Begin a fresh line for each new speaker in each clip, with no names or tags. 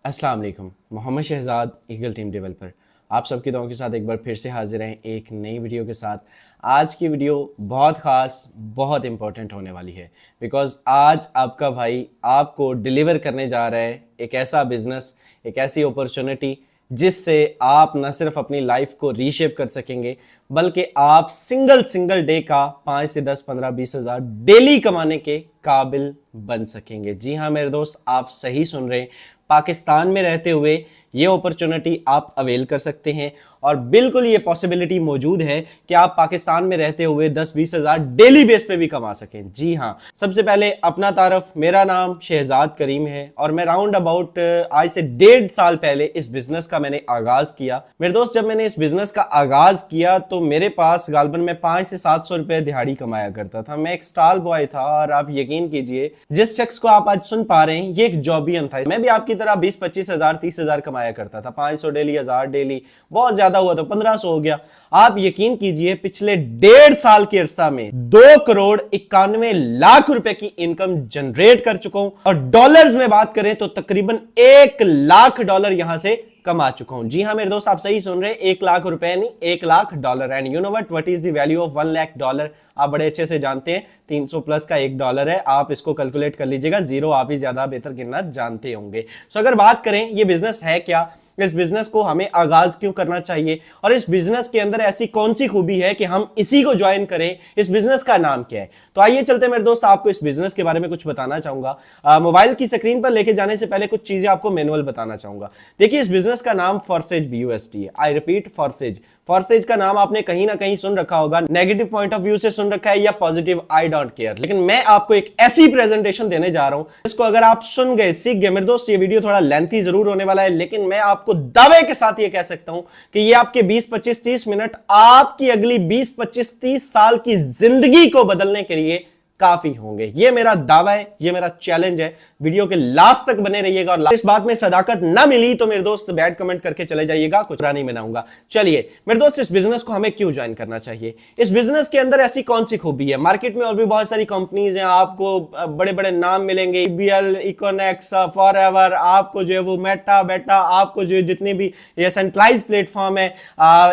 अस्सलाम वालेकुम। Mohammad Shahzad, Eagle team developer, आप सबकी दुआओं के साथ एक बार फिर से हाजिर हैं एक नई वीडियो के साथ। आज की वीडियो बहुत ख़ास, बहुत इंपॉर्टेंट होने वाली है बिकॉज़ आज आपका भाई आपको डिलीवर करने जा रहा है एक ऐसा बिजनेस, एक ऐसी अपॉर्चुनिटी जिससे आप न सिर्फ अपनी लाइफ को रीशेप कर सकेंगे बल्कि आप सिंगल डे का 5 से 10, 15, 20 हज़ार डेली कमाने के काबिल बन सकेंगे। जी हाँ मेरे दोस्त, आप सही सुन रहे हैं। पाकिस्तान में रहते हुए ये अपॉर्चुनिटी आप अवेल कर सकते हैं और बिल्कुल ये पॉसिबिलिटी मौजूद है कि आप पाकिस्तान में रहते हुए 10-20 हज़ार डेली बेस पे भी कमा सकें। जी हाँ, सबसे पहले अपना तारफ, मेरा नाम शहजाद करीम है और मैं राउंड अबाउट आज से 1.5 साल पहले इस बिजनेस का मैंने आगाज किया। मेरे दोस्त, जब मैंने इस बिजनेस का आगाज किया तो मेरे पास गालबन में 500 से 700 रुपए दिहाड़ी कमाया करता था। मैं एक स्टॉल बॉय था और आप यकीन कीजिए जिस शख्स को आप आज सुन पा रहे हैं ये एक जॉबियन था। मैं भी आपकी तरह 20-25 हज़ार 30 हज़ार कमाया करता था। 500 डेली, 1000 डेली, बहुत ज्यादा हुआ तो 1500 हो गया। आप यकीन कीजिए पिछले 1.5 साल के अरसा में 2,91,00,000 रुपए की इनकम जनरेट कर चुका हूं और डॉलर्स में बात करें तो तकरीबन $1,00,000 यहां से कमा चुका हूं। जी हां मेरे दोस्त, आप सही सुन रहे हैं, $1,00,000 रुपए नहीं, $1,00,000। And you know what is the value of $1,00,000? आप बड़े अच्छे से जानते हैं, 300 प्लस का $1 है। आप इसको कैलकुलेट कर लीजिएगा, जीरो आप ही ज्यादा बेहतर गिनना जानते होंगे। सो अगर बात करें ये बिजनेस है क्या, इस बिजनेस को हमें आगाज क्यों करना चाहिए और इस बिजनेस के अंदर ऐसी कौन सी खूबी है कि हम इसी को ज्वाइन करें, इस बिजनेस का नाम क्या है, तो आइए चलते मेरे दोस्त आपको इस बिजनेस के बारे में कुछ बताना चाहूंगा। मोबाइल की स्क्रीन पर लेके जाने से पहले कुछ चीजें आपको मैनुअल बताना चाहूंगा। देखिए, इस बिजनेस का नाम फॉरसेज BUSD है। I repeat, फॉरसेज। फॉरसेज का नाम आपने कहीं ना कहीं सुन रखा होगा, नेगेटिव पॉइंट ऑफ व्यू से सुन रखा है या पॉजिटिव, आई डोंट केयर। लेकिन मैं आपको एक ऐसी प्रेजेंटेशन देने जा रहा हूं जिसको अगर आप सुन गए, सीख गए, मेरे दोस्त ये वीडियो थोड़ा लेंथी जरूर होने वाला है लेकिन मैं आपको दावे के साथ ये कह सकता हूं कि ये आपके 20-25-30 मिनट आपकी अगली 20-25-30 साल की जिंदगी को बदलने के लिए काफी होंगे। ये मेरा दावा है, ये मेरा चैलेंज है। वीडियो के लास्ट तक बने रहिएगा और इस बात में सदाकत ना मिली तो मेरे दोस्त बैड कमेंट करके चले जाइएगा, कुछ नहीं बनाऊंगा। चलिए मेरे दोस्त, इस बिजनेस को हमें क्यों ज्वाइन करना चाहिए? इस बिजनेस के अंदर ऐसी कौन सी खूबी है? मार्केट में और भी बहुत सारी कंपनीज हैं, आपको बड़े बड़े नाम मिलेंगे, BL, इकोनेक्स, फॉरएवर, आपको जो है वो मेटा बेटा, आपको जो जितनी भी ये सेंट्रलाइज प्लेटफॉर्म है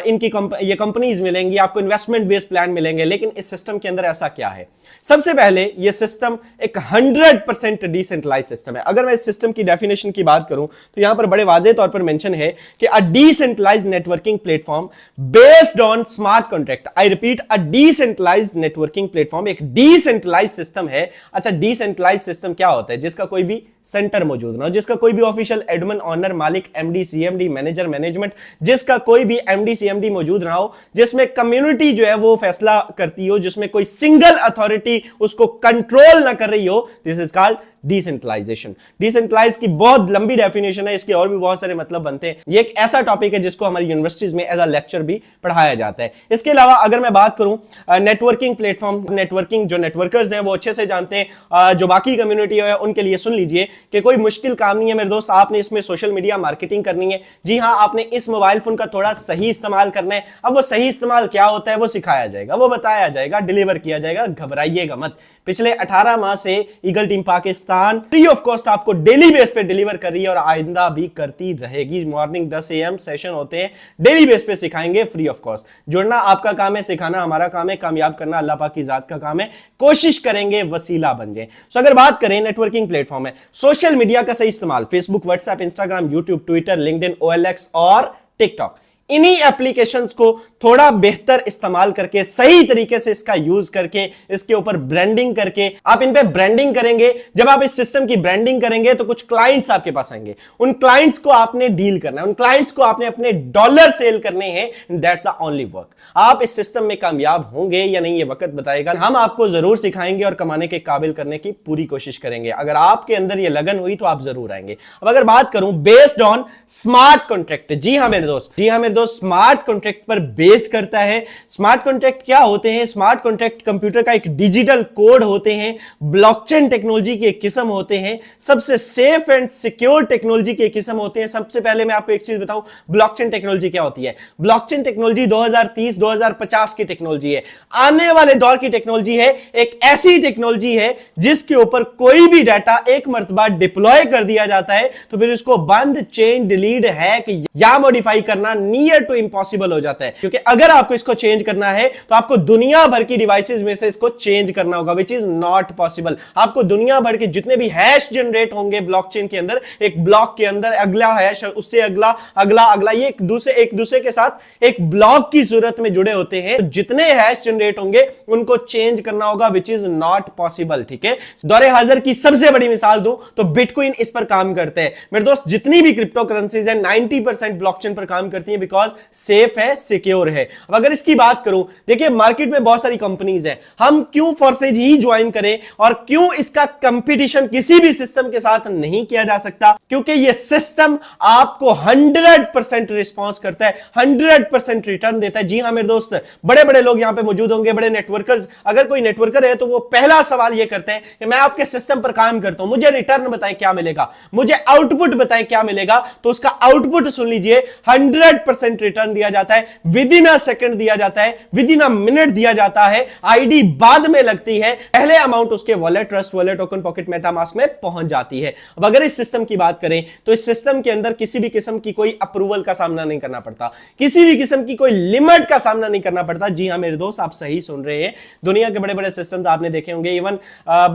इनकी ये कंपनीज मिलेंगी, आपको इन्वेस्टमेंट बेस्ड प्लान मिलेंगे। लेकिन इस सिस्टम के अंदर ऐसा क्या है? सबसे पहले ये सिस्टम एक 100% डिसेंट्रलाइज सिस्टम है। अगर मैं इस सिस्टम की डेफिनेशन की बात करूं तो यहां पर बड़े वाज़ेह तौर पर मेंशन है कि a decentralised networking platform based on smart contract. I repeat, a decentralised networking platform एक डिसेंट्रलाइज्ड सिस्टम है। अच्छा, डिसेंट्रलाइज्ड सिस्टम क्या होता है? जिसका कोई भी सेंटर मौजूद ना हो, जिसका कोई भी ऑफिशियल एडमिन, ऑनर, मालिक, MD, CMD, मैनेजर, मैनेजमेंट, जिसका कोई भी MD, CMD मौजूद ना हो, जिसमें कम्युनिटी जो है वो फैसला करती हो, जिसमें कोई सिंगल अथॉरिटी उसको कंट्रोल ना कर रही हो, this is called decentralization. Decentralize की बहुत लंबी डेफिनेशन है, इसके और भी बहुत सारे मतलब बनते हैं। ये एक ऐसा टॉपिक है जिसको हमारी यूनिवर्सिटीज में एज अ लेक्चर भी पढ़ाया जाता है। इसके अलावा अगर मैं बात करूं नेटवर्किंग प्लेटफॉर्म, नेटवर्किंग जो नेटवर्कर्स हैं वो अच्छे से जानते हैं, जो बाकी कम्युनिटी है उनके लिए सुन लीजिए कि कोई मुश्किल काम नहीं है मेरे दोस्त। आपने इसमें सोशल मीडिया मार्केटिंग करनी है। जी हां, आपने इस मोबाइल फोन का थोड़ा सही इस्तेमाल करना है। अब वो सही इस्तेमाल क्या होता है वो सिखाया जाएगा, वो बताया जाएगा, डिलीवर किया जाएगा, घबराइएगा मत। पिछले 18 माह से eagle team Pakistan free of cost आपको डेली बेस पे डिलीवर कर रही है और आइंदा भी करती रहेगी। मॉर्निंग 10 AM सेशन होते हैं, डेली बेस पे सिखाएंगे फ्री ऑफ कॉस्ट। जुड़ना आपका काम है, सिखाना हमारा काम है, कामयाब करना अल्लाह पाक की जात का काम है। कोशिश करेंगे वसीला बन जाए। सो अगर बात करें नेटवर्किंग प्लेटफॉर्म है, सोशल मीडिया का सही इस्तेमाल, Facebook, WhatsApp, Instagram, YouTube, Twitter, LinkedIn, OLX और टिकटॉक, इन्हीं एप्लीकेशंस को थोड़ा बेहतर इस्तेमाल करके, सही तरीके से इसका यूज करके, इसके ऊपर ब्रांडिंग करके, आप इन पे ब्रांडिंग करेंगे। जब आप इस सिस्टम की ब्रांडिंग करेंगे तो कुछ क्लाइंट्स आपके पास आएंगे, उन क्लाइंट्स को आपने डील करना है, उन क्लाइंट्स को आपने अपने डॉलर सेल करने हैं। That's the only work. आप इस सिस्टम में कामयाब होंगे या नहीं ये वक्त बताएगा। हम आपको जरूर सिखाएंगे और कमाने के काबिल करने की पूरी कोशिश करेंगे। अगर आपके अंदर ये लगन हुई तो आप जरूर आएंगे। अब अगर बात करूं बेस्ड ऑन स्मार्ट कॉन्ट्रैक्ट, जी हां मेरे दोस्त, जी हां मेरे दोस्त स्मार्ट कॉन्ट्रैक्ट पर बेस करता है। स्मार्ट कॉन्ट्रैक्ट क्या होते हैं? स्मार्ट कॉन्ट्रैक्ट कंप्यूटर का एक डिजिटल कोड होते हैं, ब्लॉकचेन टेक्नोलॉजी की एक किस्म होते हैं, सबसे सेफ एंड सिक्योर टेक्नोलॉजी की एक किस्म होते हैं। सबसे पहले मैं आपको एक चीज बताऊं, ब्लॉकचेन टेक्नोलॉजी क्या होती है। ब्लॉकचेन टेक्नोलॉजी 2030-2050 की टेक्नोलॉजी है, आने वाले दौर की टेक्नोलॉजी है। एक ऐसी टेक्नोलॉजी है जिसके ऊपर कोई भी डाटा एक मर्तबा डिप्लॉय कर दिया जाता है तो फिर उसको बंद, चेंज, डिलीट, हैक या मॉडिफाई करना नियर टू इम्पॉसिबल हो जाता है। क्योंकि अगर आपको इसको चेंज करना है तो आपको दुनिया भर की डिवाइसेस में से इसको चेंज करना होगा, विच इज नॉट पॉसिबल। आपको दुनिया भर के जितने भी हैश जनरेट होंगे ब्लॉकचेन के अंदर, एक ब्लॉक के अंदर अगला हैश, उससे अगला, अगला अगला, ये एक दूसरे के साथ एक ब्लॉक की सूरत में जुड़े होते हैं। तो जितने हैश जनरेट होंगे उनको चेंज करना होगा, विच इज नॉट पॉसिबल। ठीक है, दौरे हाजिर की सबसे बड़ी मिसाल दूं तो बिटकॉइन इस पर काम करते हैं। मेरे दोस्त, जितनी भी क्रिप्टो करेंसीज है 90% ब्लॉकचेन पर काम करती है, बिकॉज सेफ है, सिक्योर है। अब अगर इसकी बात करूं, देखिए मार्केट में बहुत सारी कंपनीज है, हम क्यों फोर्सेज ही ज्वाइन करें और क्यों इसका कंपटीशन किसी भी सिस्टम के साथ नहीं किया जा सकता? क्योंकि यह सिस्टम आपको 100% रिस्पॉन्स करता है, 100% रिटर्न देता है। जी हां मेरे दोस्त, बड़े बड़े लोग यहां पे मौजूद होंगे, बड़े नेटवर्कर्स। अगर कोई नेटवर्कर है तो वो पहला सवाल यह करते हैं कि मैं आपके सिस्टम पर काम करता हूं, मुझे रिटर्न बताएं क्या मिलेगा, मुझे आउटपुट बताएं क्या मिलेगा। तो उसका आउटपुट सुन लीजिए, 100% रिटर्न दिया जाता है, विद इन अ सेकंड दिया जाता है, विद इन अ मिनट दिया जाता है, आईडी बाद में लगती है, पहले अमाउंट उसके wallet, trust wallet, token pocket, MetaMask में पहुंच जाती है। अब अगर इस सिस्टम की बात करें तो इस सिस्टम के अंदर किसी भी किस्म की कोई अप्रूवल का सामना नहीं करना पड़ता, किसी भी किस्म की कोई लिमिट का सामना नहीं करना पड़ता। जी हां मेरे दोस्त, आप सही सुन रहे हैं, दुनिया के बड़े बड़े सिस्टम्स आपने देखे होंगे। इवन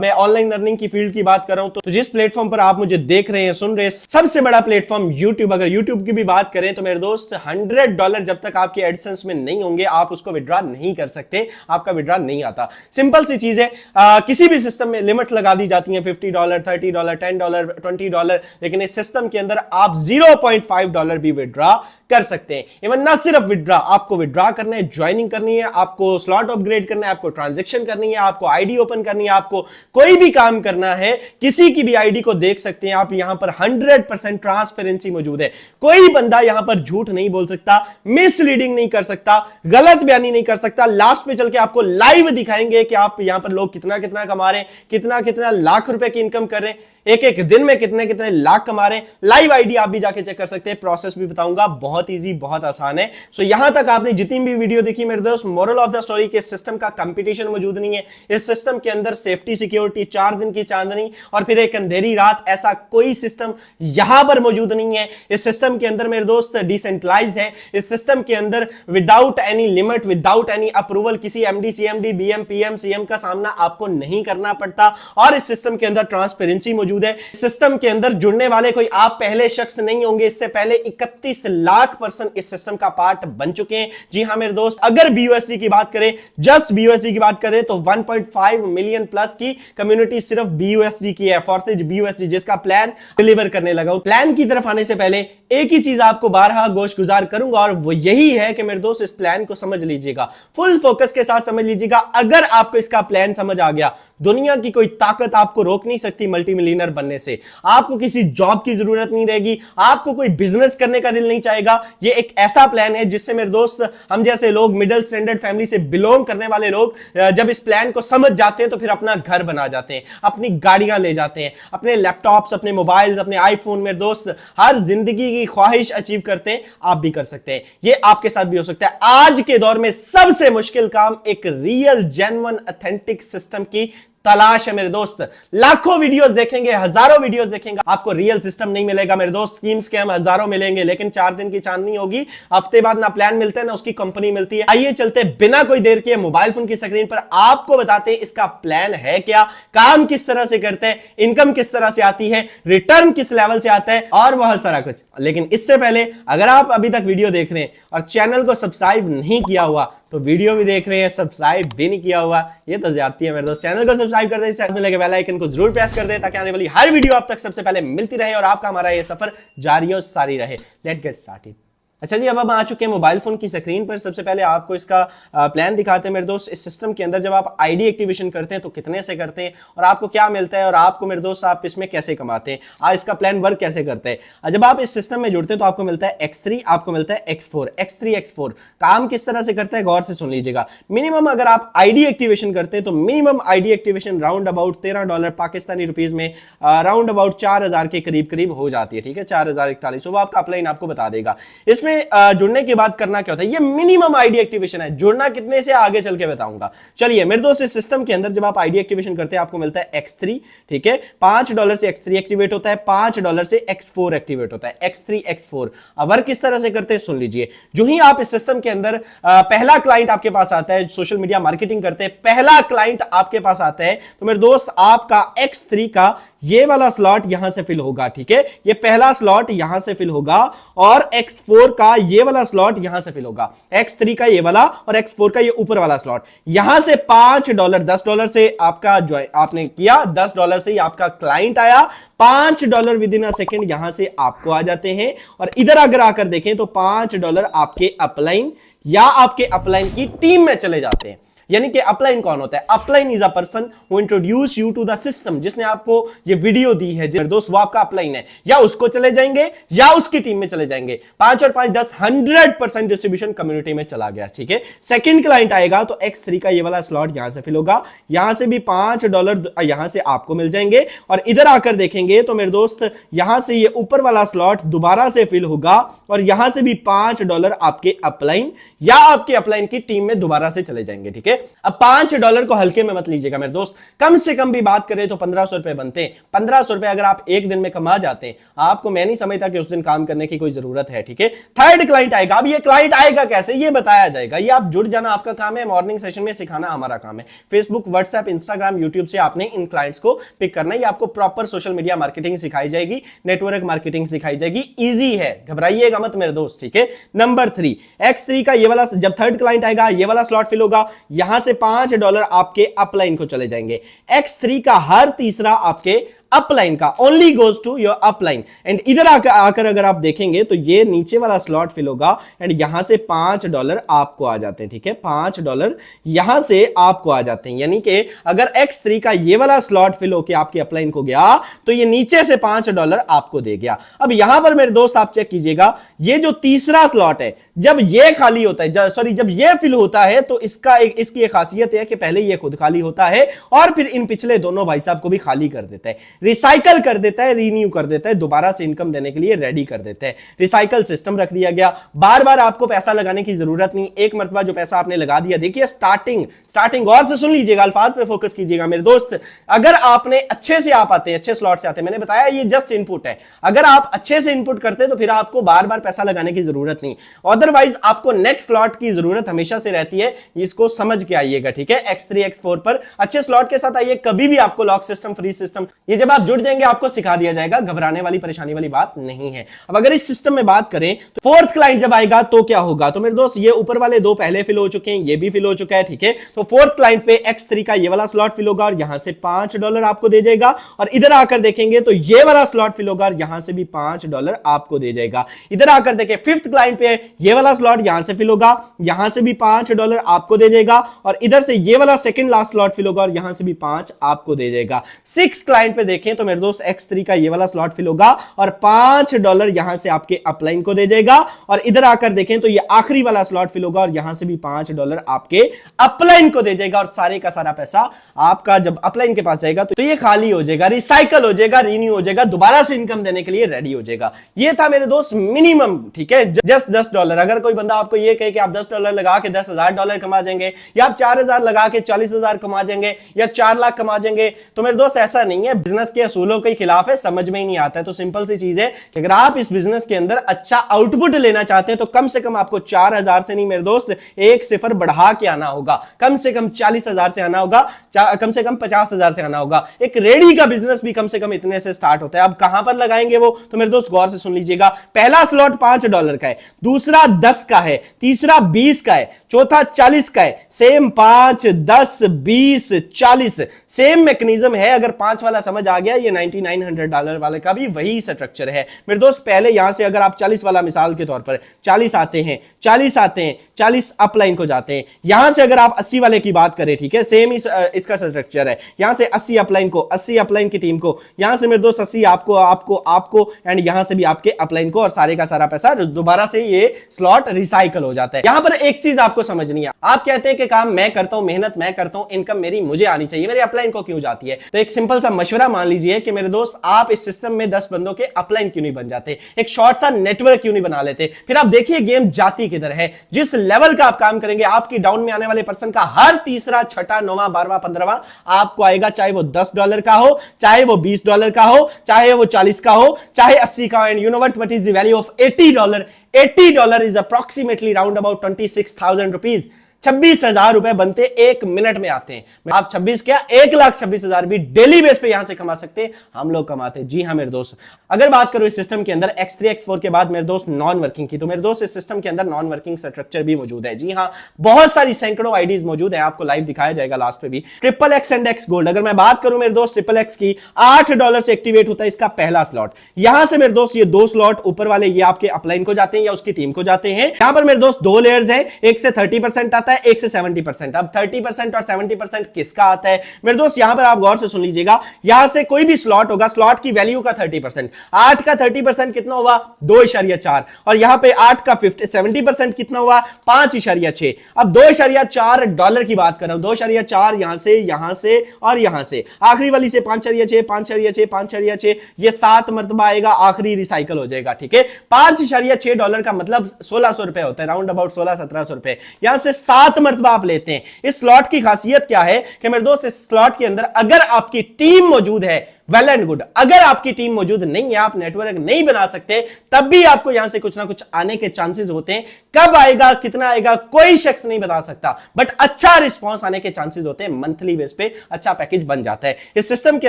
मैं ऑनलाइन लर्निंग की फील्ड की बात कर रहा हूं तो जिस प्लेटफॉर्म पर आप मुझे देख रहे हैं, सुन रहे हैं, सबसे बड़ा प्लेटफॉर्म यूट्यूब। अगर यूट्यूब की भी बात करें तो मेरे दोस्त $100 जब तक आपके एडसेंस में नहीं होंगे आप उसको विड्रॉ नहीं कर सकते, आपका विड्रॉ नहीं आता। सिंपल सी चीज है, किसी भी सिस्टम में लिमिट लगा दी जाती है $50, $30, $10, $20, लेकिन इस सिस्टम के अंदर आप $0.5 भी विड्रॉ कर सकते हैं। इवन ना सिर्फ विड्रॉ, आपको विड्रॉ करना है, ज्वाइनिंग करनी है, आपको स्लॉट अपग्रेड करना है, आपको ट्रांजैक्शन करनी है, आपको आईडी ओपन करनी है, आपको कोई भी काम करना है, किसी की भी आईडी को देख सकते हैं आप। यहां पर 100% ट्रांसपेरेंसी मौजूद है, कोई बंदा यहां पर झूठ नहीं बोल सकता, मिसलीडिंग नहीं कर सकता, गलत बयानी नहीं कर सकता। लास्ट में चल के आपको लाइव दिखाएंगे कि आप यहां पर लोग कितना कितना कमा रहे हैं, कितना कितना लाख रुपए की इनकम कर रहे हैं, एक एक दिन में कितने कितने लाख कमा रहे हैं। लाइव आईडी आप भी जाके चेक कर सकते हैं, प्रोसेस भी बताऊंगा, बहुत इजी, बहुत आसान है। सो यहां तक आपने जितनी भी वीडियो देखी मेरे दोस्त, मोरल ऑफ द स्टोरी के सिस्टम का कंपटीशन मौजूद नहीं है। इस सिस्टम के अंदर सेफ्टी, सिक्योरिटी, 4 दिन की चांदनी और फिर एक अंधेरी रात, ऐसा कोई सिस्टम यहां पर मौजूद नहीं है। इस सिस्टम के अंदर मेरे दोस्त डिसेंट्रलाइज है। इस सिस्टम के अंदर without any limit, without any approval किसी M D, C M D, B M, P M, C M का सामना आपको नहीं करना पड़ता। और इस सिस्टम के अंदर ट्रांसपेरेंसी मौजूद है। सिस्टम के अंदर जुड़ने वाले कोई आप पहले शख्स नहीं होंगे, इससे पहले 31 लाख पर्सन इस सिस्टम का पार्ट बन चुके हैं। जी हां मेरे दोस्त, अगर BUSD की बात करें, जस्ट BUSD की बात करें तो 1.5 मिलियन प्लस की कम्युनिटी सिर्फ BUSD की है, फॉर्सेज BUSD, जिसका प्लान डिलीवर करने लगा हूं। प्लान की तरफ आने से पहले एक ही चीज आपको बारहा गोश गुजार करूंगा और वो यही है कि मेरे दोस्त इस प्लान को समझ लीजिएगा, फुल फोकस के साथ समझ लीजिएगा। अगर आपको इसका प्लान समझ आ गया, दुनिया की कोई ताकत आपको रोक नहीं सकती मल्टी मिलियनर बनने से। आपको किसी जॉब की जरूरत नहीं रहेगी, आपको कोई बिजनेस करने का दिल नहीं चाहेगा। ये एक ऐसा प्लान है जिससे मेरे दोस्त, हम जैसे लोग, मिडिल स्टैंडर्ड फैमिली से बिलोंग करने वाले लोग, जब इस प्लान को समझ जाते हैं तो फिर अपना घर बना जाते हैं, अपनी गाड़ियां ले जाते हैं, अपने लैपटॉप्स, अपने मोबाइल्स, अपने आईफोन, मेरे दोस्त हर जिंदगी की ख्वाहिश अचीव करते हैं। आप भी कर सकते हैं, ये आपके साथ भी हो सकता है। आज के दौर में सबसे मुश्किल काम एक रियल, जेन्युइन, ऑथेंटिक सिस्टम की तलाश है मेरे दोस्त। लाखों वीडियोस देखेंगे, हजारों वीडियोस देखेंगे, आपको रियल सिस्टम नहीं मिलेगा मेरे दोस्त। स्कीम स्कैम हजारों मिलेंगे, लेकिन 4 दिन की चांदनी होगी। हफ्ते बाद ना प्लान मिलते हैं ना उसकी कंपनी मिलती है। आइए चलते बिना कोई देर किए मोबाइल फोन की स्क्रीन पर आपको बताते हैं इसका प्लान है क्या, काम किस तरह से करते हैं, इनकम किस तरह से आती है, रिटर्न किस लेवल से आता है और बहुत सारा कुछ। लेकिन इससे पहले अगर आप अभी तक वीडियो देख रहे हैं और चैनल को सब्सक्राइब नहीं किया हुआ तो वीडियो भी देख रहे हैं, सब्सक्राइब भी नहीं किया हुआ, ये तो ज्यादती है मेरे दोस्त। चैनल को सब्सक्राइब कर दे, साथ में लगे बेल आइकन को जरूर प्रेस कर दे ताकि आने वाली हर वीडियो आप तक सबसे पहले मिलती रहे और आपका हमारा ये सफर जारी और सारी रहे। Let's get started. अच्छा जी, अब हम आ चुके हैं मोबाइल फोन की स्क्रीन पर। सबसे पहले आपको इसका प्लान दिखाते हैं मेरे दोस्त। इस सिस्टम के अंदर जब आप आईडी एक्टिवेशन करते हैं तो कितने से करते हैं और आपको क्या मिलता है, और आपको मेरे दोस्त आप इसमें कैसे कमाते हैं, इसका प्लान वर्क कैसे करते हैं। जब आप इस सिस्टम में जुड़ते हैं तो आपको मिलता है X3, आपको मिलता है X4। X3 X4 काम किस तरह से करता है, गौर से सुन लीजिएगा। मिनिमम अगर आप आईडी एक्टिवेशन करते हैं तो minimum ID activation round about $13 Pakistani rupees में राउंड अबाउट 4000 के करीब करीब हो जाती है, ठीक है, 4041। वो आपका अपलाइन आपको बता देगा। इसमें जुड़ने के बाद करना क्या होता है, ये मिनिमम आईडी एक्टिवेशन है। जुड़ना कितने से आगे चल के बताऊंगा। चलिए मेरे दोस्त, इस सिस्टम के अंदर जब आप आईडी एक्टिवेशन करते हैं आपको मिलता है X3, ठीक है, $5 से X3 एक्टिवेट होता है, $5 से X4 एक्टिवेट होता है। X3 X4 वर्क किस तरह से करते हैं सुन लीजिए। जो ही आप इस सिस्टम के अंदर पहला क्लाइंट आपके पास आता है, सोशल मीडिया मार्केटिंग करते हैं, पहला क्लाइंट आपके पास आता है तो मेरे दोस्त आपका X3 का ये वाला स्लॉट यहां से फिल होगा, ठीक है, ये पहला स्लॉट यहां से फिल होगा और X4 का ये वाला स्लॉट यहां से फिल होगा। X3 का ये वाला और X4 का ये ऊपर वाला स्लॉट यहां से $5 $10 से आपका जो आपने किया, $10 से ही आपका क्लाइंट आया, $5 विद इन अ सेकेंड यहां से आपको आ जाते हैं। और इधर अगर आकर देखें तो $5 आपके अपलाइन या आपके अपलाइन की टीम में चले जाते हैं। यानी कि अपलाइन कौन होता है, upline is a person who introduce you to the system. जिसने आपको ये वीडियो दी है दोस्त, वो आपका अपलाइन है, या उसको चले जाएंगे या उसकी टीम में चले जाएंगे। 5 और 5 10 100% डिस्ट्रीब्यूशन कम्युनिटी में चला गया, ठीक है। सेकंड क्लाइंट आएगा तो X3 का ये वाला स्लॉट यहां से फिल होगा, यहां से भी $5 यहां से आपको मिल जाएंगे। और इधर आकर देखेंगे तो मेरे दोस्त यहां से ये ऊपर वाला स्लॉट दोबारा से फिल होगा और यहां से भी $5 आपके अपलाइन या आपके अपलाइन की टीम में दोबारा से चले जाएंगे, ठीक है। अब $5 को हल्के में मत लीजिएगा मेरे दोस्त, कम से कम भी बात करें तो 1500 रुपए बनते हैं। 1500 रुपए अगर आप एक दिन में कमा जाते हैं, आपको मैं नहीं समझता कि उस दिन काम करने की कोई जरूरत है, ठीक है। थर्ड क्लाइंट आएगा। अब ये क्लाइंट आएगा कैसे, ये बताया जाएगा। ये आप जुड़ जाना आपका काम है, मॉर्निंग सेशन में सिखाना हमारा काम है। फेसबुक, व्हाट्सएप, इंस्टाग्राम, यूट्यूब से आपने इन क्लाइंट्स को पिक करना है। आपको प्रॉपर सोशल मीडिया मार्केटिंग सिखाई जाएगी, नेटवर्क मार्केटिंग सिखाई जाएगी। इजी है, घबराइएगा मत मेरे दोस्त, ठीक है। नंबर 3 X3 का ये वाला, जब थर्ड क्लाइंट आएगा ये वाला स्लॉट फिल होगा, यहां से $5 आपके अपलाइन को चले जाएंगे। X3 का हर तीसरा आपके अपलाइन का only goes to your upline. And इधर आकर अगर आप देखेंगे तो ये नीचे वाला स्लॉट फिल होगा एंड यहां से $5 आपको आ जाते हैं, ठीक है, $5 यहां से आपको आ जाते हैं। यानी कि अगर X3 का ये वाला स्लॉट फिल होकर आपके अपलाइन को गया तो ये नीचे से $5 आपको दे गया। अब यहां पर मेरे दोस्त आप चेक कीजिएगा, ये जो तीसरा स्लॉट है जब ये खाली होता है, सॉरी जब ये फिल होता है तो इसकी एक खासियत है कि पहले ये खुद खाली होता है और फिर इन पिछले दोनों भाई साहब को भी खाली कर देता है, रिसाइकल कर देता है, रीन्यू कर देता है, दोबारा से इनकम देने के लिए रेडी कर देता है। रिसाइकल सिस्टम रख दिया गया, बार बार आपको पैसा लगाने की जरूरत नहीं, एक मरतबा जो पैसा आपने लगा दिया। देखिए स्टार्टिंग और से सुन लीजिएगा, अल्फाज पे फोकस कीजिएगा मेरे दोस्त। अगर आपने अच्छे से आप आते हैं, अच्छे स्लॉट से आते हैं, मैंने बताया ये जस्ट इनपुट है, अगर आप अच्छे से इनपुट करते हैं तो फिर आपको बार बार पैसा लगाने की जरूरत नहीं, अदरवाइज आपको नेक्स्ट स्लॉट की जरूरत हमेशा से रहती है। इसको समझ के आइएगा, ठीक है। X3 X4 पर अच्छे स्लॉट के साथ आइए, कभी भी आपको लॉक सिस्टम, फ्री सिस्टम, ये जब आप जुड़ जाएंगे आपको सिखा दिया जाएगा, घबराने वाली परेशानी वाली बात नहीं है। अब अगर इस सिस्टम में बात करें तो फोर्थ क्लाइंट जब आएगा तो क्या होगा, तो मेरे दोस्त ये ऊपर वाले दो पहले फिल हो चुके हैं, ये भी फिल हो चुका है, ठीक है। तो फोर्थ क्लाइंट पे X3 का ये वाला स्लॉट फिल होगा और यहां से $5 आपको दे जाएगा। और इधर आकर देखेंगे तो ये वाला स्लॉट फिल होगा और यहां से भी $5 आपको दे जाएगा। इधर आकर देखें फिफ्थ क्लाइंट पे ये वाला स्लॉट यहां से फिल होगा, यहां से भी $5 आपको दे जाएगा। और इधर से ये वाला सेकंड लास्ट स्लॉट फिल होगा और यहां से भी 5 आपको दे जाएगा। सिक्स क्लाइंट पे देखें तो मेरे दोस्त X3 का ये वाला स्लॉट फिल होगा और $5 यहां से आपके अपलाइन को दे जाएगा। और इधर आकर देखें तो ये आखिरी वाला स्लॉट फिल होगा और यहां से भी $5 आपके अपलाइन को दे जाएगा। और सारे का सारा पैसा आपका जब अपलाइन के पास जाएगा तो ये खाली हो जाएगा, रिसाइकल हो जाएगा, रीन्यू हो जाएगा, दोबारा से इनकम देने के लिए रेडी हो जाएगा। ये था मेरे दोस्त मिनिमम, ठीक है, जस्ट $10। अगर कोई बंदा आपको ये कहे कि आप $10 लगा के $10,000 कमा जाएंगे, या आप 4000 लगा के 40,000 कमा जाएंगे, या 4 लाख कमा जाएंगे, तो मेरे दोस्त ऐसा नहीं है, बिजनेस के असूलों के खिलाफ है, समझ में ही नहीं आता है। तो सिंपल सी चीज है कि अगर आप इस बिजनेस के अंदर अच्छा आउटपुट लेना चाहते हैं तो कम से कम आपको 4000 से नहीं मेरे दोस्त, एक सिफर बढ़ा के आना होगा, कम से कम 40,000 से आना होगा, कम से कम 50,000 से आना होगा। एक रेडी का बिजनेस भी कम से कम इतने से स्टार्ट होता है। अब कहां पर लगाएंगे वो, तो मेरे दोस्त गौर से सुन लीजिएगा। पहला स्लॉट $5 का है, दूसरा 10 का है, तीसरा 20 का है, चौथा 40 का है। सेम 5, 10, 20, 40 सेम मैकेनिज्म है। अगर 5 वाला समझ आ गया, ये $9900 वाले का भी वही स्ट्रक्चर है मेरे दोस्त। पहले यहां से अगर आप 40 वाला मिसाल के तौर पर 40 आते हैं, 40 अपलाइन को जाते हैं, यहां से अगर आप 80 वाले की बात करें, ठीक है, सेम इसका स्ट्रक्चर है। यहां से 80 अपलाइन को, 80 अपलाइन की टीम को, यहां से मेरे दोस्त 80 आपको एंड यहां से भी आपके अपलाइन को, और सारे का सारा पैसा दोबारा से ये स्लॉट रिसाइकल हो जाता है। यहां पर एक चीज आपको समझनी है, आप कहते हैं कि काम मैं करता हूं, मेहनत मैं करता हूं, इनकम मेरी मुझे आनी चाहिए, मेरे अपलाइन को क्यों जाती है? तो एक सिंपल सा मशवरा मान लीजिए कि मेरे दोस्त आप इस सिस्टम में 10 बंदों के अपलाइन क्यों नहीं बन जाते, एक शॉर्ट सा नेटवर्क क्यों नहीं बना लेते? फिर आप देखिए गेम जाती किधर है। जिस लेवल का आप काम करेंगे, आपकी डाउन में आने वाले पर्सन का हर तीसरा, छठा, 9वां, 12वां, 15वां आपको आएगा, चाहे वो $10 का हो, चाहे वो $20 का हो, चाहे वो 40 का हो, चाहे 80 का हो। And you know what is the value of $80? $80 is approximately round about 26,000 rupees. 26,000 रुपए बनते 1 मिनट में आते हैं। आप 26 क्या 1,26,000 भी डेली बेस पे यहां से कमा सकते हैं, हम लोग कमाते हैं। जी हां मेरे दोस्त, अगर बात करो इस सिस्टम के अंदर X3 X4 के बाद मेरे दोस्त नॉन वर्किंग की, तो मेरे दोस्त इस सिस्टम के अंदर नॉन वर्किंग स्ट्रक्चर भी मौजूद है। जी हां, बहुत सारी सैकड़ों आईडीज मौजूद है, आपको लाइव दिखाया जाएगा लास्ट पे भी। XXX एंड X गोल्ड, अगर मैं बात करूं मेरे दोस्त XXX की, $8 से एक्टिवेट होता है इसका पहला स्लॉट। यहां से मेरे दोस्त ये 2 स्लॉट ऊपर वाले ये आपके अपलाइन को जाते हैं या उसकी टीम को जाते हैं। यहां पर मेरे दोस्त 2 लेयर्स हैं, एक से 30% आता है, एक से 70%। अब 30% और 70% किसका आता है मेरे दोस्त? यहां पर आप गौर से सुन लीजिएगा, यहां से कोई भी स्लॉट होगा, स्लॉट की वैल्यू का 30%, 8 का 30% कितना हुआ? 2.4। और यहां पे 8 का 70% कितना हुआ? 5.6। अब $2.4 की बात कर रहा हूं, 2.4 यहां से और यहां से, आखिरी वाली से 5.6, 5.6, 5.6, ये 7 मरतबा आएगा, आखिरी रिसाइकल हो जाएगा। ठीक है, $5.6 का मतलब 1600 रुपए होता है, राउंड अबाउट 1600-1700 रुपए। यहां से 7 मरतबा आप लेते हैं। इस स्लॉट की खासियत क्या है कि मेरे दोस्त, इस स्लॉट के अंदर अगर आपकी टीम मौजूद है, वेल एंड गुड। अगर आपकी टीम मौजूद नहीं है, आप नेटवर्क नहीं बना सकते, तब भी आपको यहां से कुछ ना कुछ आने के चांसेस होते हैं। कब आएगा, कितना आएगा, कोई शख्स नहीं बता सकता, बट अच्छा रिस्पांस आने के चांसेस होते हैं। मंथली बेस पे अच्छा पैकेज बन जाता है इस सिस्टम के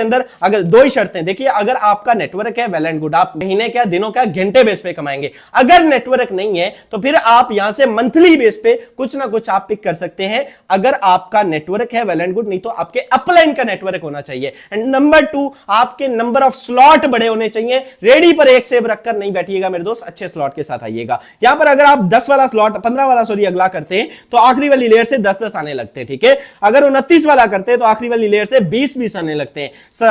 अंदर। अगर 2 ही शर्तें देखिए, अगर आपका नेटवर्क है, वेल एंड गुड, आप महीने क्या, दिनों क्या, घंटे बेस पे कमाएंगे। अगर नेटवर्क नहीं है तो फिर आप यहां से मंथली बेस पे कुछ ना कुछ आप पिक कर सकते हैं। अगर आपका नेटवर्क है, वेल एंड गुड, नहीं तो आपके अपलाइन का नेटवर्क होना चाहिए। एंड नंबर 2, आपके नंबर ऑफ स्लॉट बड़े होने चाहिए। रेडी पर एक सेव रखकर नहीं बैठिएगा मेरे दोस्त, अच्छे स्लॉट के साथ आइएगा। यहां पर अगर आप 10 वाला स्लॉट, 15 वाला सॉरी अगला करते हैं तो आखिरी वाली लेयर से 10-10 आने लगते हैं। ठीक है, अगर 29 वाला करते हैं तो आखिरी वाली लेयर से 20-20 आने लगते हैं।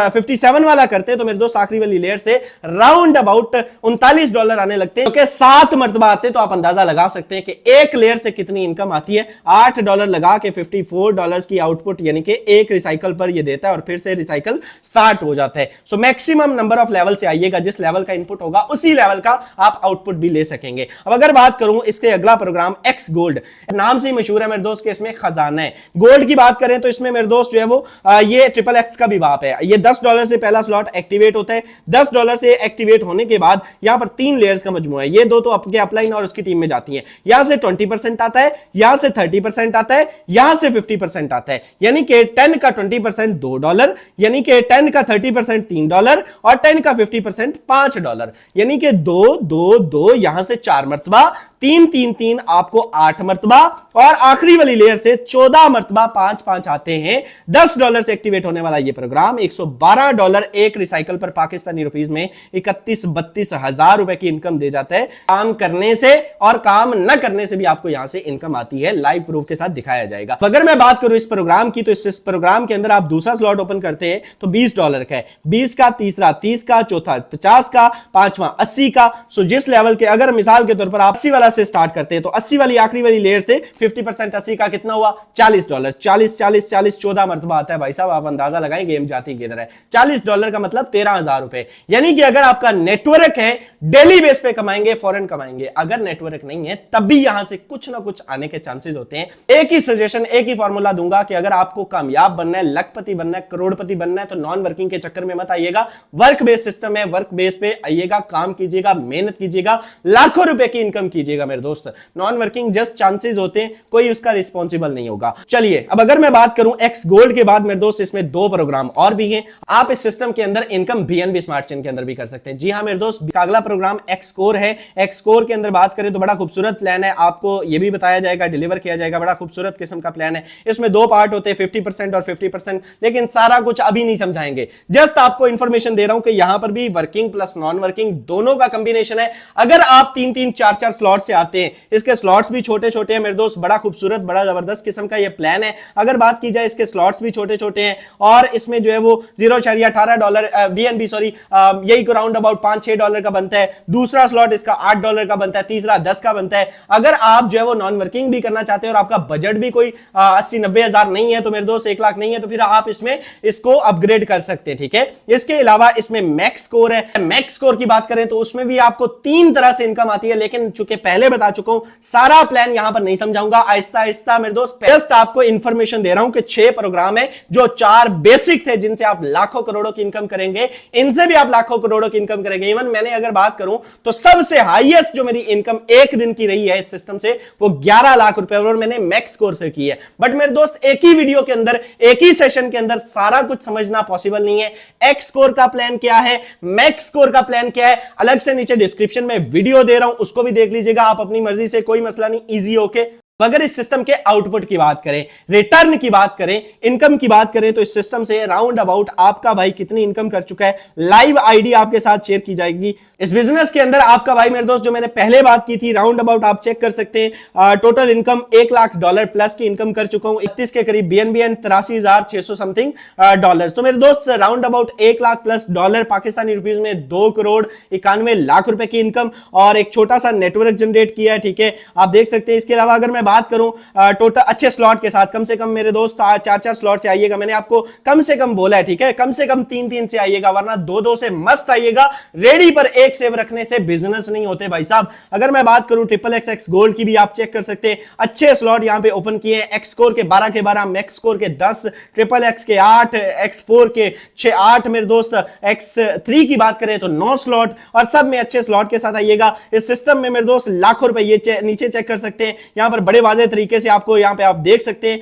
57 वाला करते हैं तो मेरे दोस्त आखिरी वाली लेयर से राउंड अबाउट $39 आने लगते हैं। ओके, 7 मरतबा आते हैं तो आप अंदाजा लगा सकते हैं कि एक लेयर से कितनी इनकम आती है। $8 लगा के $54 की आउटपुट, यानी कि एक रिसाइकल पर ये देता है और फिर से रिसाइकल स्टार्ट हो जाता है। So maximum number of level से आइएगा, जिस लेवल का इनपुट होगा उसी लेवल का आप आउटपुट भी ले सकेंगे। अब अगर बात करूं इसके अगला प्रोग्राम X गोल्ड, नाम से ही मशहूर है मेरे दोस्त के इसमें खजाना है। गोल्ड की बात करें तो इसमें मेरे दोस्त जो है वो ये XXX का भी वाप है। ये $10 से पहला स्लॉट एक्टिवेट होता है। $10 से एक्टिवेट होने के बाद यहां पर 3 लेयर्स का मजमूआ है। ये 2 तो आपके अपलाइन और उसकी टीम में जाती हैं। यहां से 20% आता है, यहां से 30% आता है, यहां से 50% आता है। यानी कि 10 का 20% $2, यानी कि 10 का 30% $3 और 10 का 50% $5। यानी कि 2 2 2 यहां से 4 मरतबा, 3 3 3 आपको 8 मरतबा, और आखिरी वाली लेयर से 14 मरतबा 5 5 आते हैं। $10 से एक्टिवेट होने वाला यह प्रोग्राम $112 एक रिसाइकल पर पाकिस्तानी रुपीस में 31-32 हजार रुपए की इनकम दे जाता है। काम करने से और काम न करने से भी आपको यहां से इनकम आती है, लाइव प्रूफ के साथ दिखाया जाएगा। अगर मैं बात करूं इस प्रोग्राम की, तो इस प्रोग्राम के अंदर आप दूसरा स्लॉट ओपन करते हैं तो $20 का है, 20 का, तीसरा 30 का, चौथा 50 का, पांचवा 80 का। सो जिस लेवल के, अगर मिसाल के तौर पर आप 80 वाला से स्टार्ट करते हैं तो 80 वाली आखिरी वाली लेयर से 50% 80 का कितना हुआ? $40। 40 40 40 14 मरतबा आता है भाई साहब, आप अंदाजा लगाएं गेम जाती किधर है। $40 का मतलब 13,000 रुपए। यानी कि अगर आपका नेटवर्क है, डेली बेस पे कमाएंगे, फौरन कमाएंगे। अगर नेटवर्क नहीं है तब भी यहां से कुछ ना कुछ आने के चांसेस होते हैं। एक ही सजेशन, एक ही फॉर्मूला दूंगा कि अगर आपको कामयाब बनना है, लखपति बनना है, करोड़पति बनना है, तो नॉन वर्किंग के चक्कर में मत आइएगा। वर्क बेस्ड सिस्टम है, वर्क बेस पे आइएगा, काम कीजिएगा, मेहनत कीजिएगा, लाखों रुपए की इनकम कीजिएगा। कीजिएगा मेरे दोस्त, नॉन वर्किंग जस्ट चांसेस होते हैं, कोई उसका रिस्पॉन्सिबल नहीं होगा। चलिए अब अगर मैं बात करूं एक्स गोल्ड के बाद मेरे दोस्त इसमें दो प्रोग्राम और भी हैं। आप इस सिस्टम के अंदर इनकम बीएनबी स्मार्ट चेन के अंदर भी कर सकते हैं। जी हां मेरे दोस्त, अगला प्रोग्राम एक्स कोर है। एक्स कोर के अंदर बात करें तो बड़ा खूबसूरत प्लान है, आपको यह भी बताया जाएगा, डिलीवर किया जाएगा, बड़ा खूबसूरत किस्म का प्लान है। इसमें दो पार्ट होते हैं, 50% और 50%, लेकिन सारा कुछ अभी नहीं समझाएंगे, जस्ट आपको इंफॉर्मेशन दे रहा हूं कि यहां पर भी वर्किंग प्लस नॉन वर्किंग दोनों का कंबिनेशन है। अगर आप 3-3 4-4 स्लॉट से आते हैं, इसके स्लॉट्स भी छोटे छोटे हैं मेरे दोस्त, बड़ा खूबसूरत बड़ा जबरदस्त किस्म का ये प्लान है। अगर बात की जाए इसके स्लॉट्स भी छोटे छोटे हैं और इसमें जो है वो $0.18 बीएनबी यही को राउंड अबाउट $5-6 का बनता है। दूसरा स्लॉट इसका $8 का बनता है, तीसरा 10 का बनता है। अगर आप जो है वो नॉन वर्किंग भी करना चाहते हैं और आपका बजट भी कोई 80-90 हजार नहीं है तो मेरे दोस्त 1 लाख नहीं है, तो फिर आप इसमें इसको अपग्रेड कर सकते हैं, ठीक है। इसके अलावा इसमें मैक्स कोर है। मैक्स कोर की बात करें तो उसमें भी आपको 3 तरह से इनकम आती है, लेकिन चूंकि पहले बता चुका हूं सारा प्लान यहां पर नहीं समझाऊंगा, आहिस्ता आहिस्ता मेरे दोस्त जस्ट आपको इंफॉर्मेशन दे रहा हूं कि 6 प्रोग्राम है जो 4 बेसिक थे जिनसे आप लाखों करोड़ों की इनकम करेंगे, इनसे भी आप लाखों करोड़ों की इनकम करेंगे। इवन मैंने अगर बात करूं तो सबसे हाईएस्ट जो मेरी इनकम एक दिन की रही है इस सिस्टम से वो 11 लाख रुपए और मैंने मैक्स कोर से की है। बट मेरे दोस्त एक ही वीडियो के अंदर एक ही सेशन के अंदर सारा कुछ समझना पॉसिबल नहीं है। एक्स कोर का प्लान क्या है, मैक्स कोर का प्लान क्या है, अलग से नीचे डिस्क्रिप्शन में वीडियो दे रहा हूं, उसको भी देख लीजिएगा आप अपनी मर्जी से, कोई मसला नहीं, इजी होके। अगर इस सिस्टम के आउटपुट की बात करें, रिटर्न की बात करें, इनकम की बात करें तो इस सिस्टम से राउंड अबाउट आपका भाई कितनी इनकम कर चुका है, लाइव आईडी आपके साथ शेयर की जाएगी। इस बिजनेस के अंदर आपका भाई मेरे दोस्त जो मैंने पहले बात की थी राउंड अबाउट आप चेक कर सकते हैं, टोटल इनकम $1 लाख प्लस की इनकम कर चुका हूं, 31 के करीब बीएनबी एंड 83,600 समथिंग डॉलर। तो मेरे दोस्त round about $1 lakh plus Pakistani rupees में 2,91,00,000 रुपए की इनकम और एक छोटा सा नेटवर्क जनरेट किया है, ठीक है, आप देख सकते हैं। इसके अलावा अगर मैं बात करूं टोटल अच्छे स्लॉट के साथ, कम से कम मेरे दोस्त 4-4 स्लॉट से आइएगा, मैंने आपको कम से कम बोला है, ठीक है, कम से कम 3-3 से आइएगा, वरना 2-2 से मस्त आइएगा। रेडी पर एक सेव रखने से बिजनेस नहीं होते भाई साहब। अगर मैं बात करूं XXX गोल्ड की भी आप चेक कर सकते हैं, अच्छे स्लॉट यहां पे ओपन किए हैं, एक्स कोर के 12 के 12, मैक्स कोर के 10, XXX के 8, X4 के 6-8 मेरे दोस्त, X3 की बात करें तो 9 स्लॉट और सब में अच्छे स्लॉट के साथ आइएगा। इस सिस्टम में मेरे दोस्त लाखों रुपए ये नीचे चेक कर सकते हैं, यहां पर बड़े वाजे तरीके से आपको यहां पे आप देख सकते हैं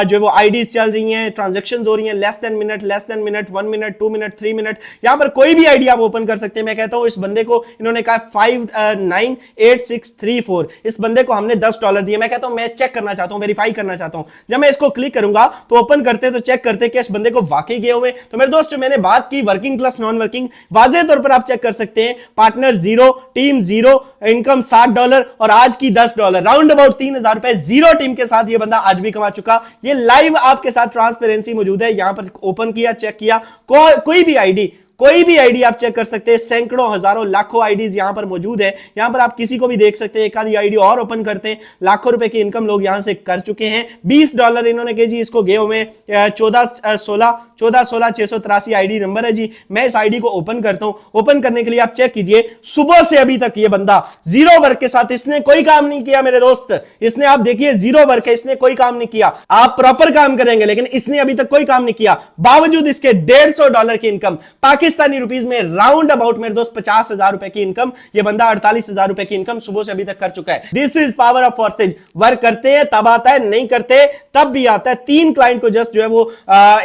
जो वो आईडीज चल रही हैं, ट्रांजैक्शंस हो रही हैं, less than minute, 1 minute, 2 minute, 3 minute, यहां पर कोई भी आईडी आप ओपन कर सकते हैं। मैं कहता हूं इस बंदे को इन्होंने कहा 598634, इस बंदे को हमने $10 दिए। मैं कहता हूं मैं चेक करना चाहता हूं, वेरीफाई करना चाहता हूं। जब मैं इसको क्लिक करूंगा तो ओपन करते तो चेक करते कि इस बंदे को वाकई गए हुए। तो मेरे दोस्त जो मैंने बात की वर्किंग प्लस नॉन वर्किंग, वाजे तौर पर आप चेक कर सकते हैं, पार्टनर 0, टीम 0, इनकम $60 और आज की $10, राउंड अबाउट 3,000 रुपए जीरो टीम के साथ ये बंदा आज भी कमा चुका। ये लाइव आपके साथ ट्रांसपेरेंसी मौजूद है, यहां पर ओपन किया, चेक किया, कोई भी आईडी आप चेक कर सकते हैं, सैकड़ों हजारों लाखों आईडीज यहां पर मौजूद है। यहां पर आप किसी को भी देख सकते हैं, एक आधी आईडी और ओपन करते हैं, लाखों रुपए की इनकम लोग यहां से कर चुके हैं। $20 इन्होंने के जी इसको गए हुए 14,16,683 आईडी नंबर है जी। मैं इस आईडी को ओपन करता हूं, ओपन करने के लिए आप चेक कीजिए, सुबह से अभी तक ये बंदा 0 वर्क के साथ, इसने कोई काम नहीं किया मेरे दोस्त, इसने आप देखिए 0 वर्क है, इसने कोई काम नहीं किया। आप प्रॉपर काम करेंगे लेकिन इसने अभी तक कोई काम नहीं किया, बावजूद इसके $150 की इनकम पाकिस्तानी रुपीज में राउंड अबाउट मेरे दोस्त 50,000 रुपए की इनकम, ये बंदा 48,000 रुपए की इनकम सुबह से अभी तक कर चुका है। This is power of forces. Work करते हैं तब आता है, नहीं करते तब भी आता है। 3 क्लाइंट को जस्ट जो है वो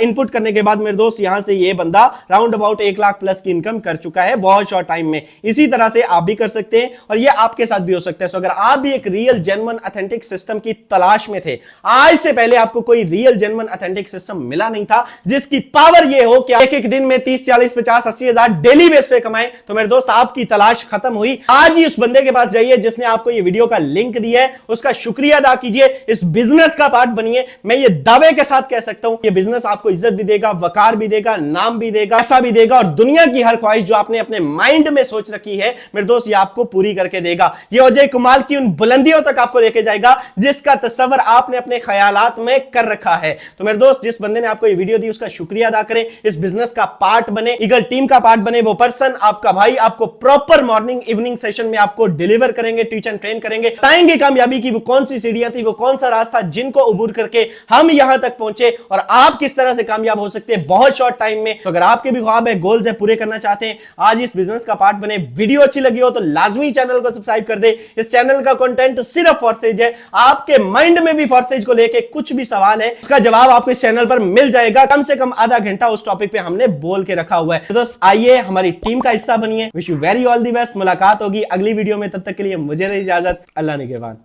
इनपुट करने के बाद मेरे दोस्त यहां से ये बंदा राउंड अबाउट 1 लाख प्लस की इनकम कर चुका है बहुत शॉर्ट टाइम में। इसी तरह से आप भी कर सकते हैं और ये आपके साथ भी हो सकता है। सो अगर आप भी एक रियल जेन्युइन ऑथेंटिक सिस्टम की तलाश में थे, आज से पहले आपको कोई रियल जेन्युइन ऑथेंटिक सिस्टम मिला नहीं था जिसकी पावर ये हो कि एक दिन में 30, 40, 50, 80 हजार डेली बेस पे कमाए, तो मेरे दोस्त आपकी तलाश खत्म हुई। आज ही उस बंदे के पास जाइए जिसने आपको ये वीडियो का लिंक दिया है, उसका शुक्रिया अदा कीजिए, इस बिजनेस का पार्ट बनिए। मैं ये दावे के साथ कह सकता हूं ये बिजनेस आपको इज्जत भी देगा, वकार भी देगा, नाम भी देगा, पैसा भी देगा और दुनिया की हर ख्वाहिश जो आपने अपने माइंड में सोच रखी है मेरे दोस्त ये आपको पूरी करके देगा। ये अजय कुमार की उन बुलंदियों तक आपको लेके जाएगा जिसका तस्वर आपने अपने ख्यालात में कर रखा है। तो मेरे दोस्त जिस बंदे ने आपको ये वीडियो दी उसका शुक्रिया अदा करें, इस बिजनेस का पार्ट बने, ईगल टीम का पार्ट बने वो पर्सन, आपका भाई आपको प्रॉपर मॉर्निंग इवनिंग सेशन में आपको डिलीवर करेंगे, टीच एंड ट्रेन करेंगे, बताएंगे कामयाबी की वो कौन सी सीढ़ियां थी, वो कौन सा रास्ता जिनको उबूर करके हम यहां तक पहुंचे और आप किस तरह से कामयाब हो सकते हैं बहुत शॉर्ट टाइम में। तो अगर आपके भी ख्वाब है, गोल्स है, पूरे करना चाहते हैं, आज इस बिजनेस का पार्ट बने। वीडियो अच्छी लगी हो तो लाजमी चैनल को सब्सक्राइब कर दे। इस चैनल का कंटेंट सिर्फ फॉरसेज है। आपके माइंड में भी फॉरसेज को लेके कुछ भी सवाल है, उसका जवाब आपको इस चैनल पर मिल जाएगा। कम से कम आधा घंटा उस टॉपिक पे हमने बोल के रखा हुआ है। तो दोस्त आइए हमारी टीम का हिस्सा बनिए। Wish you very all the best. मुलाकात होगी अगली वीडियो में, तब तक के लिए मुझे दे इजाजत। अल्लाह निगहबान।